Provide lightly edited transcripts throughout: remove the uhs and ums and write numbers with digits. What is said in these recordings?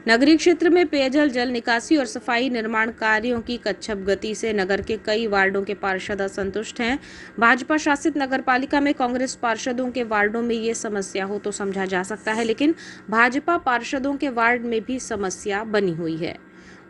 नगरीय क्षेत्र में पेयजल, जल निकासी और सफाई निर्माण कार्यों की कच्छप गति से नगर के कई वार्डों के पार्षद असंतुष्ट हैं। भाजपा शासित नगरपालिका में कांग्रेस पार्षदों के वार्डों में ये समस्या हो तो समझा जा सकता है, लेकिन भाजपा पार्षदों के वार्ड में भी समस्या बनी हुई है।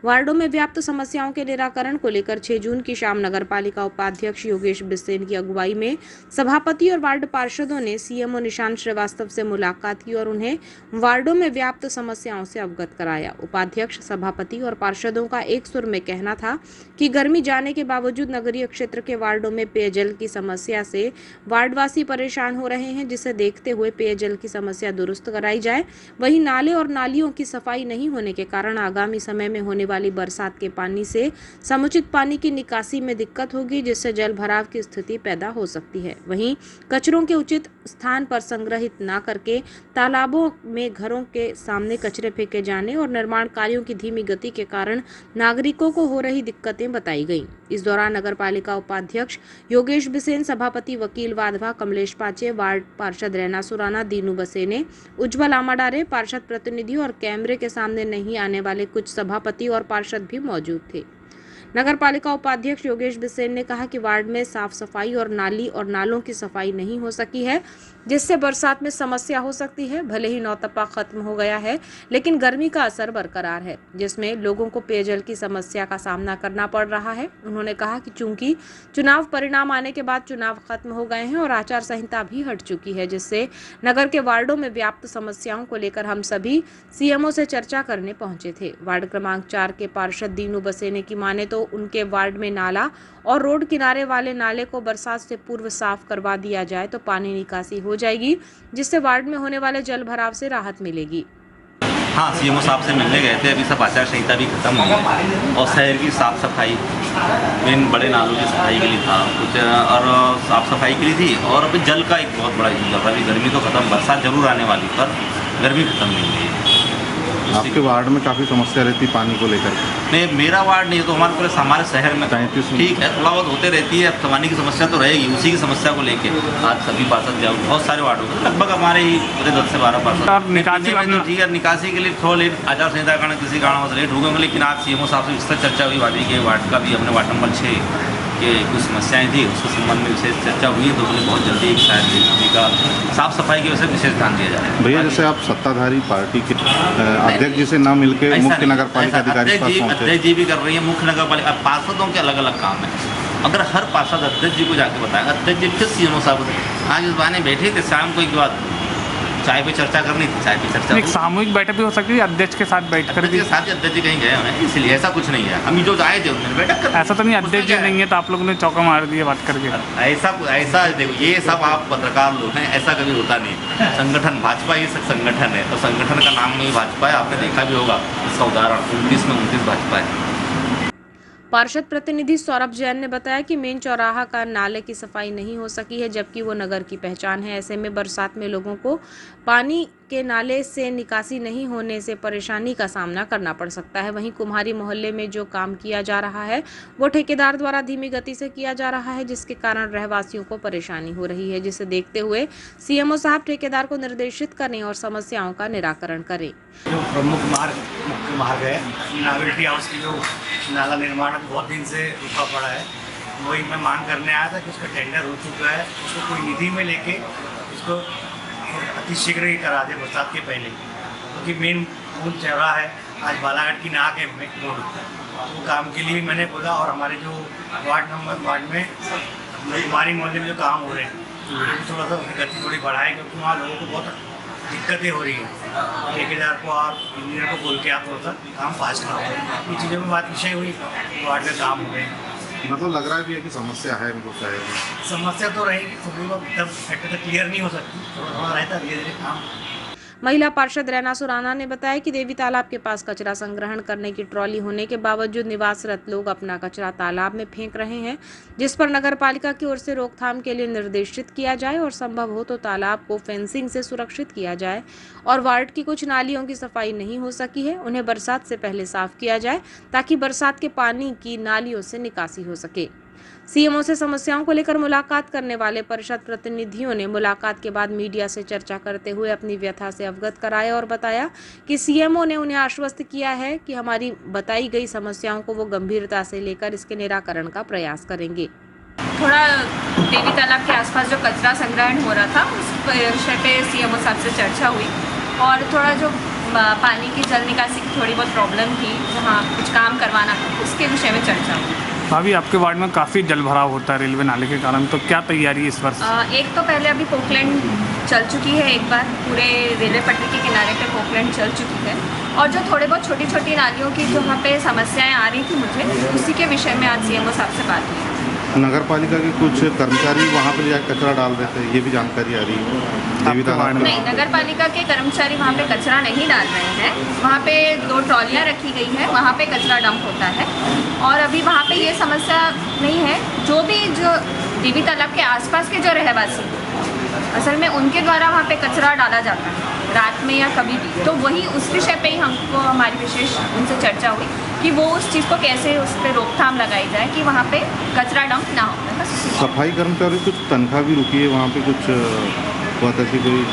वार्डों में व्याप्त समस्याओं के निराकरण को लेकर 6 जून की शाम नगरपालिका उपाध्यक्ष योगेश बिसेन की अगुवाई में सभापति और वार्ड पार्षदों ने सीएमओ निशांत श्रीवास्तव से मुलाकात की और उन्हें वार्डों में व्याप्त समस्याओं से अवगत कराया। उपाध्यक्ष, सभापति और पार्षदों का एक सुर में कहना था कि गर्मी जाने के बावजूद नगरीय क्षेत्र के वार्डों में पेयजल की समस्या से वार्डवासी परेशान हो रहे हैं, जिसे देखते हुए पेयजल की समस्या दुरुस्त कराई जाए। वहीं नाले और नालियों की सफाई नहीं होने के कारण आगामी समय में होने वाली बरसात के पानी से समुचित पानी की निकासी में दिक्कत होगी, जिससे जल भराव की स्थिति पैदा हो सकती है। वहीं कचरों के उचित स्थान पर संग्रहित न करके तालाबों में घरों के सामने कचरे फेंके जाने और निर्माण कार्यों की धीमी गति के कारण नागरिकों को हो रही दिक्कतें बताई गईं। इस दौरान नगरपालिका उपाध्यक्ष योगेश बिसेन, सभापति वकील वाधवा, कमलेश पाचे, वार्ड पार्षद रैना सुराना, दीनू बसेने, उज्जवल आमाडारे, पार्षद प्रतिनिधि और कैमरे के सामने नहीं आने वाले कुछ सभापति और पार्षद भी मौजूद थे। नगरपालिका उपाध्यक्ष योगेश बिसेन ने कहा कि वार्ड में साफ सफाई और नाली और नालों की सफाई नहीं हो सकी है, जिससे बरसात में समस्या हो सकती है। भले ही नौतपा खत्म हो गया है, लेकिन गर्मी का असर बरकरार है, जिसमें लोगों को पेयजल की समस्या का सामना करना पड़ रहा है। उन्होंने कहा कि चूंकि चुनाव परिणाम आने के बाद चुनाव खत्म हो गए हैं और आचार संहिता भी हट चुकी है, जिससे नगर के वार्डों में व्याप्त समस्याओं को लेकर हम सभी सीएमओ से चर्चा करने पहुंचे थे। वार्ड क्रमांक 4 के पार्षद दीनू बसेने की माने तो उनके वार्ड में नाला और रोड किनारे वाले नाले को बरसात से पूर्व साफ करवा दिया जाए तो पानी निकासी हो जाएगी, जिससे वार्ड में होने वाले जल भराव से राहत मिलेगी। हाँ, सीएमओ साहब से मिलने गए थे। अभी सब आचार संहिता भी खत्म हो गई और शहर की साफ सफाई, इन बड़े नालों की सफाई के लिए था कुछ और साफ सफाई के लिए थी। और अभी जल का एक बहुत बड़ा इशू था। अभी गर्मी तो खत्म, बरसात जरूर आने वाली, पर गर्मी खत्म नहीं हुई है। आपके वार्ड में काफ़ी समस्या रहती है पानी को लेकर? नहीं, मेरा वार्ड नहीं, तो हमारे पूरे हमारे शहर में ठीक है, थोड़ा बहुत होते रहती है। पानी की समस्या तो रहेगी, उसी की समस्या को लेके आज सभी पार्षद जाओ, बहुत सारे वार्डों में लगभग हमारे ही पूरे 10 से 12 पार्षद निकासी के लिए थोड़ा लेट, आचार संहिता कारण किसी कारणवश लेट हो गए, लेकिन आज सीएमओ साहब से विस्तृत चर्चा हुई। वादी के वार्ड का भी अपने वार्ड नंबर 6 के कुछ समस्याएं थी, उसके संबंध में विशेष चर्चा हुई, तो बोले बहुत जल्दी शायद का साफ सफाई की वजह से विशेष ध्यान दिया जाए। भैया, जैसे आप सत्ताधारी पार्टी के अध्यक्ष जी से ना मिलकर मुख्य नगर पालिका अधिकारी अध्यक्ष जी भी कर रही है, मुख्य नगर पालिका पार्षदों के अलग अलग काम है। अगर हर पार्षद अध्यक्ष जी को जाके बताएगा, अध्यक्ष जी फिर सीएमओ साहब आज इस बहाने बैठे थे, शाम को एक बात चाय पे चर्चा करनी थी, चाय पे चर्चा। एक सामूहिक बैठक भी हो सकती है अध्यक्ष के साथ बैठ कर, अध्यक्ष जी कहीं गए हैं, इसलिए ऐसा कुछ नहीं है। हम जो आए थे उन्होंने बैठक कर, ऐसा तो नहीं अध्यक्ष जी नहीं है तो आप लोगों ने चौका मार दिया बात करके? ऐसा देखो, ये सब आप पत्रकार लोग हैं, ऐसा कभी होता नहीं। संगठन भाजपा ही संगठन है, तो संगठन का नाम नहीं भाजपा है, आपने देखा भी होगा इसका उदाहरण 29 में 29 भाजपा है। पार्षद प्रतिनिधि सौरभ जैन ने बताया कि मेन चौराहा का नाले की सफाई नहीं हो सकी है, जबकि वो नगर की पहचान है। ऐसे में बरसात में लोगों को पानी के नाले से निकासी नहीं होने से परेशानी का सामना करना पड़ सकता है। वहीं कुम्हारी मोहल्ले में जो काम किया जा रहा है वो ठेकेदार द्वारा धीमी गति से किया जा रहा है, जिसके कारण रहवासियों को परेशानी हो रही है, जिसे देखते हुए सीएमओ साहब ठेकेदार को निर्देशित करें और समस्याओं का निराकरण करें। जो प्रमुख मुख्य मार्ग है नागरिक हाउस की, जो नाला निर्माण बहुत दिन से रुका पड़ा है, वही मैं मांग करने आया था कि उसका टेंडर हो चुका है, उसको कोई निधि में लेके उसको अतिशीघ्र ही करा दे बरसात के पहले, क्योंकि मेन मूल चौराहा है, आज बालाघाट की नाक है रोड, वो काम के लिए मैंने बोला। और हमारे जो वार्ड में हमारी मोहल्ले में जो काम हो रहे हैं थोड़ा सा उसकी गति थोड़ी बढ़ाए, क्योंकि वहाँ लोगों को बहुत दिक्कतें हो रही हैं। ठेकेदार को और इंजीनियर को बोल के आप थोड़ा सा काम फास्ट करो, ये चीज़ों में बात विषय हुई, वार्ड में काम हो गए। मतलब लग रहा है भी है कि समस्या है इनको शहर में? समस्या तो रहेगी, तब क्लियर नहीं हो सकती, थोड़ा रहता धीरे धीरे काम। महिला पार्षद रैना सुराना ने बताया कि देवी तालाब के पास कचरा संग्रहण करने की ट्रॉली होने के बावजूद निवासरत लोग अपना कचरा तालाब में फेंक रहे हैं, जिस पर नगरपालिका की ओर से रोकथाम के लिए निर्देशित किया जाए और संभव हो तो तालाब को फेंसिंग से सुरक्षित किया जाए। और वार्ड की कुछ नालियों की सफाई नहीं हो सकी है, उन्हें बरसात से पहले साफ किया जाए ताकि बरसात के पानी की नालियों से निकासी हो सके। सीएमओ से समस्याओं को लेकर मुलाकात करने वाले परिषद प्रतिनिधियों ने मुलाकात के बाद मीडिया से चर्चा करते हुए अपनी व्यथा से अवगत कराया और बताया कि सीएमओ ने उन्हें आश्वस्त किया है कि हमारी बताई गई समस्याओं को वो गंभीरता से लेकर इसके निराकरण का प्रयास करेंगे। थोड़ा देवी तालाब के आसपास जो कचरा संग्रहण हो रहा था उस विषय पे सीएमओ साहब से चर्चा हुई और थोड़ा जो पानी की जल निकासी की थोड़ी बहुत प्रॉब्लम थी जहाँ कुछ काम करवाना था उसके विषय में चर्चा हुई। अभी आपके वार्ड में काफ़ी जल भराव होता है रेलवे नाले के कारण, तो क्या तैयारी है इस वर्ष? एक तो पहले अभी पोकलैंड चल चुकी है, एक बार पूरे रेलवे पटरी के किनारे पे पोकलैंड चल चुकी है और जो थोड़े बहुत छोटी छोटी नालियों की जो वहाँ पे समस्याएं आ रही थी मुझे उसी के विषय में आज सीएमओ साहब से बात हुई। नगर पालिका के कुछ कर्मचारी वहाँ पर जाकर कचरा डाल रहे थे, ये भी जानकारी आ रही है देवी तालाब में। नहीं, नगर पालिका के कर्मचारी वहाँ पे कचरा नहीं डाल रहे हैं। वहाँ पे 2 ट्रॉलियाँ रखी गई है, वहाँ पे कचरा डंप होता है और अभी वहाँ पे ये समस्या नहीं है। जो देवी तालाब के आसपास के जो रहवासी असल में उनके द्वारा वहाँ पे कचरा डाला जाता है रात में या कभी भी, तो वही उस विषय पे ही हमको हमारी विशेष उनसे चर्चा हुई कि वो उस चीज़ को कैसे उस पर रोकथाम लगाई जाए कि वहाँ पे कचरा डंप ना हो। बस सफाई कर्मचारी कुछ तनख्वाह भी रुकी है वहाँ पे, कुछ हुआ था कोई?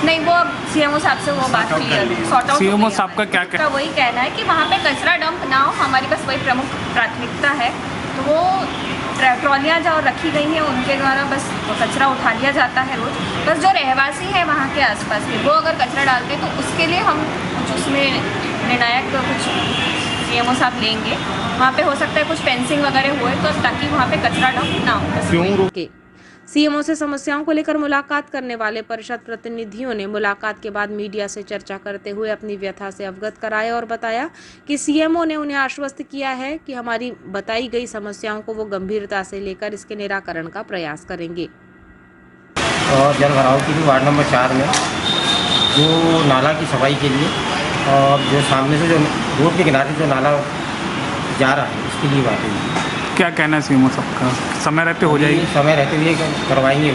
नहीं, वो सीएमओ साहब से वो बात क्लियर सॉर्ट आउट। सीएमओ साहब का क्या कहना? वही कहना है कि वहाँ पे कचरा डंप ना हो, हमारी बस वही प्रमुख प्राथमिकता है। तो वो ट्रॉलियाँ जो रखी गई हैं उनके द्वारा बस कचरा उठा लिया जाता है रोज़। बस जो रहवासी है वहाँ के आसपास के वो अगर कचरा डालते तो उसके लिए हम कुछ उसमें निर्णायक कुछ सीएमओ साहब लेंगे। वहाँ पे हो सकता है कुछ फेंसिंग वगैरह हुए तो ताकि वहाँ पे कचरा डंप ना हो। क्यों? सीएमओ से समस्याओं को लेकर मुलाकात करने वाले परिषद प्रतिनिधियों ने मुलाकात के बाद मीडिया से चर्चा करते हुए अपनी व्यथा से अवगत कराया और बताया कि सीएमओ ने उन्हें आश्वस्त किया है कि हमारी बताई गई समस्याओं को वो गंभीरता से लेकर इसके निराकरण का प्रयास करेंगे। और जल भराव की भी वार्ड नंबर 4 में जो नाला की सफाई के लिए और जो सामने से जो रोड के किनारे जो नाला जा रहा है उसके लिए बात है। क्या कहना है सीएमओ साहब का? समय रहते हो जाएगी? समय रहते हुए करवाएंगे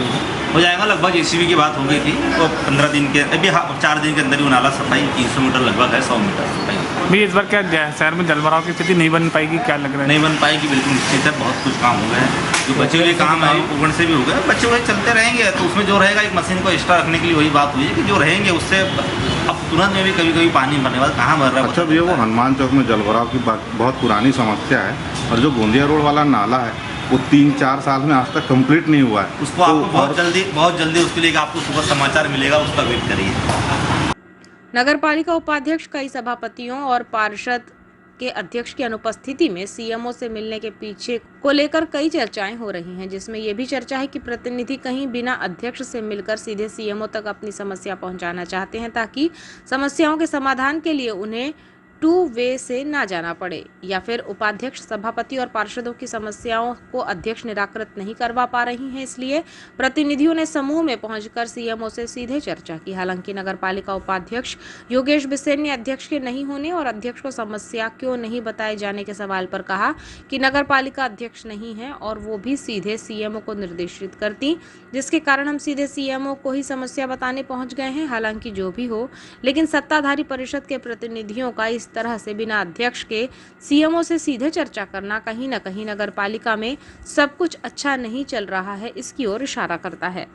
हो जाएगा। लगभग जेसीबी की बात हो गई थी तो 15 दिन के अभी 4 दिन के अंदर ही वो नाला सफाई 300 मीटर लगभग है, 100 मीटर सफाई। भाई इस बार क्या शहर में जल भराव की स्थिति नहीं बन पाएगी, क्या लग रहा है? नहीं बन पाएगी, बिल्कुल निश्चित है। बहुत कुछ काम हो गए हैं, जो बचे हुए काम है पूर्ण से भी हो गए, बच्चे हुए चलते रहेंगे। तो उसमें जो रहेगा एक मशीन को एक्स्ट्रा रखने के लिए वही बात हुई है कि जो रहेंगे उससे अब तुरंत में भी कभी कभी पानी भरने वाला कहाँ भर रहा है। अच्छा भैया, वो हनुमान चौक में जल भराव की बहुत पुरानी समस्या है और जो गोंदिया रोड वाला नाला है वो 3-4 साल में आज तक कंप्लीट नहीं हुआ है। उसको आपको बहुत जल्दी उसके लिए आपको सुबह समाचार मिलेगा, उसका वेट करिए। नगर पालिका उपाध्यक्ष, कई सभापतियों और पार्षद के अध्यक्ष की अनुपस्थिति में सीएमओ से मिलने के पीछे को लेकर कई चर्चाएं हो रही हैं, जिसमें यह भी चर्चा है कि प्रतिनिधि कहीं बिना अध्यक्ष से मिलकर सीधे सीएमओ तक अपनी समस्या पहुंचाना चाहते हैं ताकि समस्याओं के समाधान के लिए उन्हें 2 वे से ना जाना पड़े, या फिर उपाध्यक्ष, सभापति और पार्षदों की समस्याओं को अध्यक्ष निराकृत नहीं करवा पा रही हैं। इसलिए प्रतिनिधियों ने समूह में पहुंचकर सीएमओ से सीधे चर्चा की। हालांकि नगर पालिका उपाध्यक्ष योगेश बिसेन ने अध्यक्ष के नहीं होने और अध्यक्ष को समस्या क्यों नहीं बताए जाने के सवाल पर कहा कि नगर पालिका अध्यक्ष नहीं है और वो भी सीधे सीएमओ को निर्देशित करती, जिसके कारण हम सीधे सीएमओ को ही समस्या बताने पहुंच गए हैं। हालांकि जो भी हो, लेकिन सत्ताधारी परिषद के प्रतिनिधियों का इस तरह से बिना अध्यक्ष के सीएमओ से सीधे चर्चा करना कहीं न कहीं नगर पालिका में सब कुछ अच्छा नहीं चल रहा है, इसकी ओर इशारा करता है।